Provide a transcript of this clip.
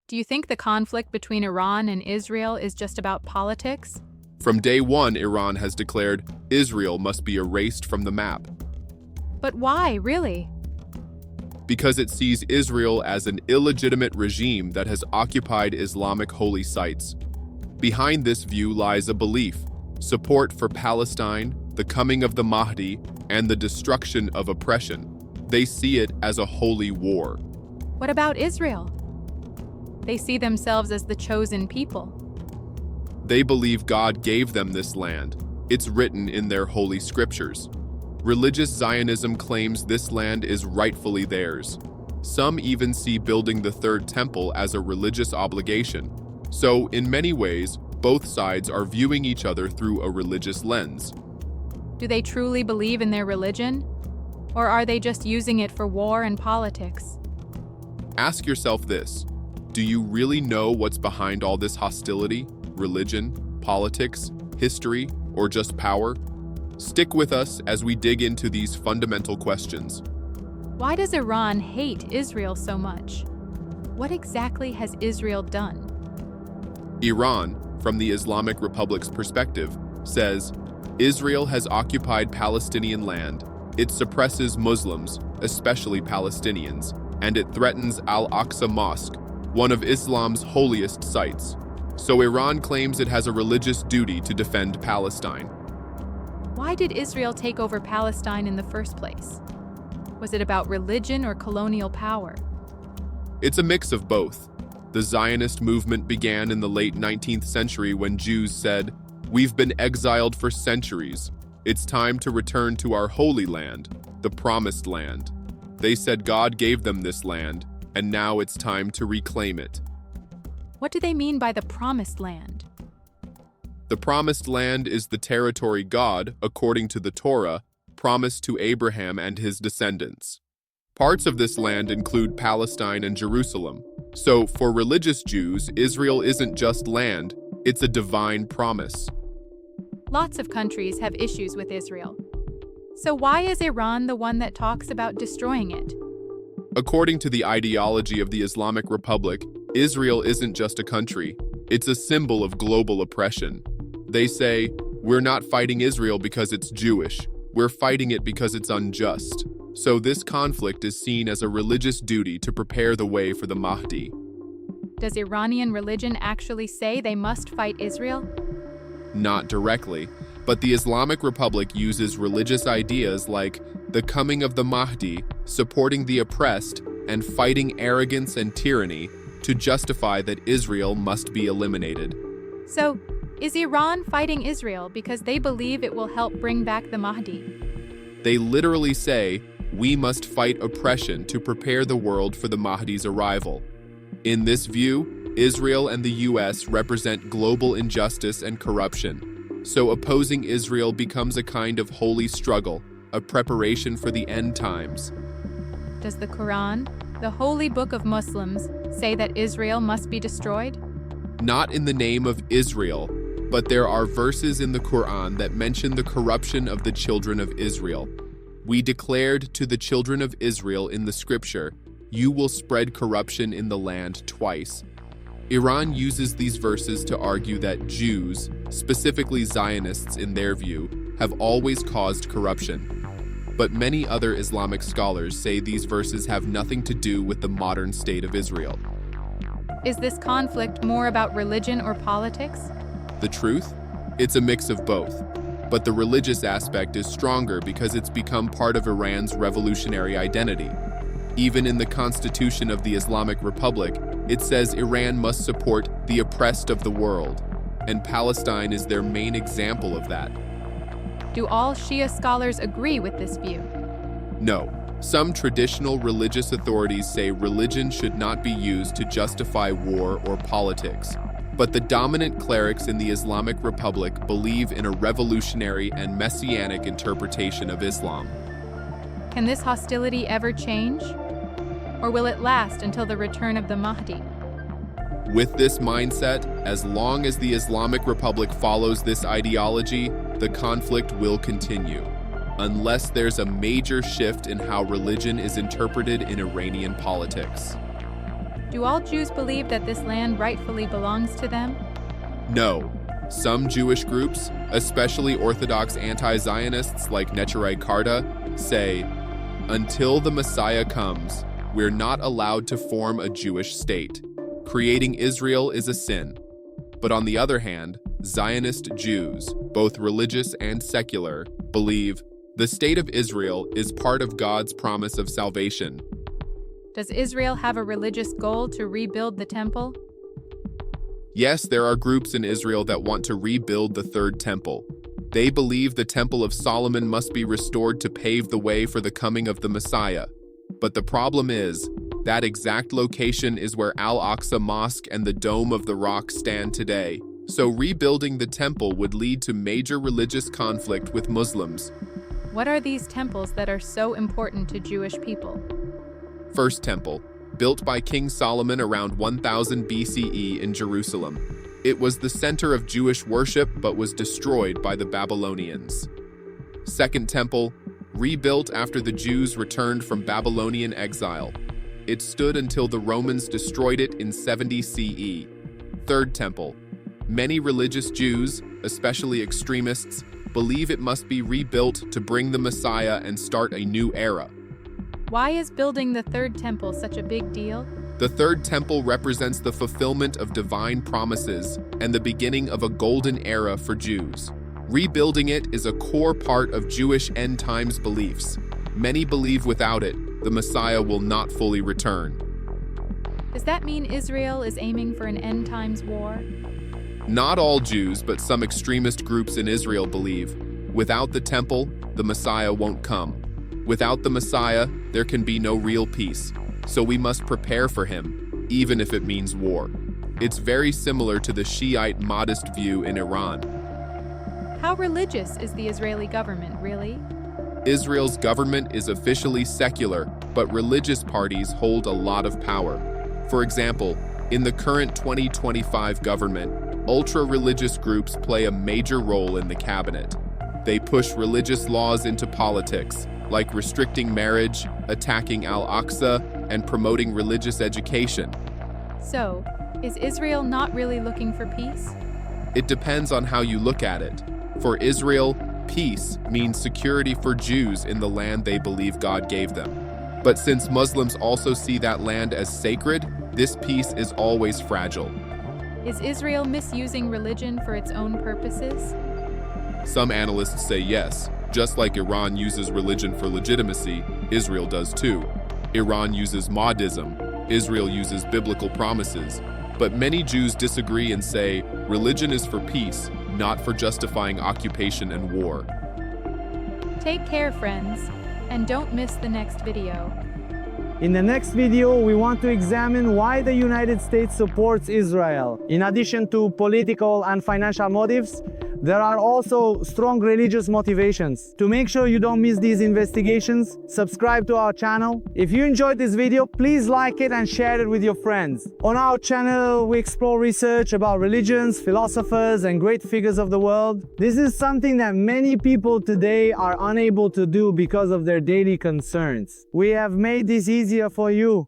Do you think the conflict between Iran and Israel is just about politics? From day one, Iran has declared Israel must be erased from the map But why, really? because it sees Israel as an illegitimate regime that has occupied Islamic holy sites. Behind this view lies a belief: support for Palestine, the coming of the Mahdi, and the destruction of oppression. They see it as a holy war. What about Israel? They see themselves as the chosen people. They believe God gave them this land. It's written in their holy scriptures. Religious Zionism claims this land is rightfully theirs. Some even see building the third temple as a religious obligation. So, in many ways, both sides are viewing each other through a religious lens. Do they truly believe in their religion? Or are they just using it for war and politics? Ask yourself this: do you really know what's behind all this hostility? Religion, politics, history, or just power? Stick with us as we dig into these fundamental questions. Why does Iran hate Israel so much? What exactly has Israel done? Iran, from the Islamic Republic's perspective, says Israel has occupied Palestinian land, it suppresses Muslims, especially Palestinians, and it threatens Al-Aqsa Mosque, one of Islam's holiest sites. So Iran claims it has a religious duty to defend Palestine. Why did Israel take over Palestine in the first place? Was it about religion or colonial power? It's a mix of both. The Zionist movement began in the late 19th century when Jews said, "We've been exiled for centuries. It's time to return to our holy land, the Promised Land." They said God gave them this land, and now it's time to reclaim it. What do they mean by the Promised Land? The Promised Land is the territory God, according to the Torah, promised to Abraham and his descendants. Parts of this land include Palestine and Jerusalem. So, for religious Jews, Israel isn't just land, it's a divine promise. Lots of countries have issues with Israel. So why is Iran the one that talks about destroying it? According to the ideology of the Islamic Republic, Israel isn't just a country, it's a symbol of global oppression. They say, we're not fighting Israel because it's Jewish, we're fighting it because it's unjust. So this conflict is seen as a religious duty to prepare the way for the Mahdi. Does Iranian religion actually say they must fight Israel? Not directly, but the Islamic Republic uses religious ideas like the coming of the Mahdi, supporting the oppressed, and fighting arrogance and tyranny to justify that Israel must be eliminated. So, is Iran fighting Israel because they believe it will help bring back the Mahdi? They literally say, we must fight oppression to prepare the world for the Mahdi's arrival. In this view, Israel and the US represent global injustice and corruption. So opposing Israel becomes a kind of holy struggle, a preparation for the end times. Does the Quran, the holy book of Muslims, say that Israel must be destroyed? Not in the name of Israel, but there are verses in the Quran that mention the corruption of the children of Israel. We declared to the children of Israel in the scripture, you will spread corruption in the land twice. Iran uses these verses to argue that Jews, specifically Zionists in their view, have always caused corruption. But many other Islamic scholars say these verses have nothing to do with the modern state of Israel. Is this conflict more about religion or politics? The truth? It's a mix of both. But the religious aspect is stronger because it's become part of Iran's revolutionary identity. Even in the Constitution of the Islamic Republic, it says Iran must support the oppressed of the world, and Palestine is their main example of that. Do all Shia scholars agree with this view? No. Some traditional religious authorities say religion should not be used to justify war or politics. But the dominant clerics in the Islamic Republic believe in a revolutionary and messianic interpretation of Islam. Can this hostility ever change? Or will it last until the return of the Mahdi? With this mindset, as long as the Islamic Republic follows this ideology, the conflict will continue, unless there's a major shift in how religion is interpreted in Iranian politics. Do all Jews believe that this land rightfully belongs to them? No. Some Jewish groups, especially Orthodox anti-Zionists like Neturei Karta, say, until the Messiah comes, we're not allowed to form a Jewish state. Creating Israel is a sin. But on the other hand, Zionist Jews, both religious and secular, believe the state of Israel is part of God's promise of salvation. Does Israel have a religious goal to rebuild the temple? Yes, there are groups in Israel that want to rebuild the Third Temple. They believe the Temple of Solomon must be restored to pave the way for the coming of the Messiah. But the problem is, that exact location is where Al-Aqsa Mosque and the Dome of the Rock stand today. So rebuilding the temple would lead to major religious conflict with Muslims. What are these temples that are so important to Jewish people? First Temple, built by King Solomon around 1000 BCE in Jerusalem. It was the center of Jewish worship but was destroyed by the Babylonians. Second Temple, rebuilt after the Jews returned from Babylonian exile. It stood until the Romans destroyed it in 70 CE. Third Temple. Many religious Jews, especially extremists, believe it must be rebuilt to bring the Messiah and start a new era. Why is building the Third Temple such a big deal? The Third Temple represents the fulfillment of divine promises and the beginning of a golden era for Jews. Rebuilding it is a core part of Jewish end times beliefs. Many believe without it, the Messiah will not fully return. Does that mean Israel is aiming for an end times war? Not all Jews, but some extremist groups in Israel believe, without the temple, the Messiah won't come. Without the Messiah, there can be no real peace, so we must prepare for him, even if it means war. It's very similar to the Shiite Mahdist view in Iran. How religious is the Israeli government, really? Israel's government is officially secular, but religious parties hold a lot of power. For example, in the current 2025 government, ultra-religious groups play a major role in the cabinet. They push religious laws into politics, like restricting marriage, attacking Al-Aqsa, and promoting religious education. So, is Israel not really looking for peace? It depends on how you look at it. For Israel, peace means security for Jews in the land they believe God gave them. But since Muslims also see that land as sacred, this peace is always fragile. Is Israel misusing religion for its own purposes? Some analysts say yes. Just like Iran uses religion for legitimacy, Israel does too. Iran uses Mahdism, Israel uses biblical promises. But many Jews disagree and say religion is for peace, not for justifying occupation and war. Take care, friends, and don't miss the next video. In the next video, we want to examine why the United States supports Israel. In addition to political and financial motives, there are also strong religious motivations. To make sure you don't miss these investigations, subscribe to our channel. If you enjoyed this video, please like it and share it with your friends. On our channel, we explore research about religions, philosophers, and great figures of the world. This is something that many people today are unable to do because of their daily concerns. We have made this easier for you.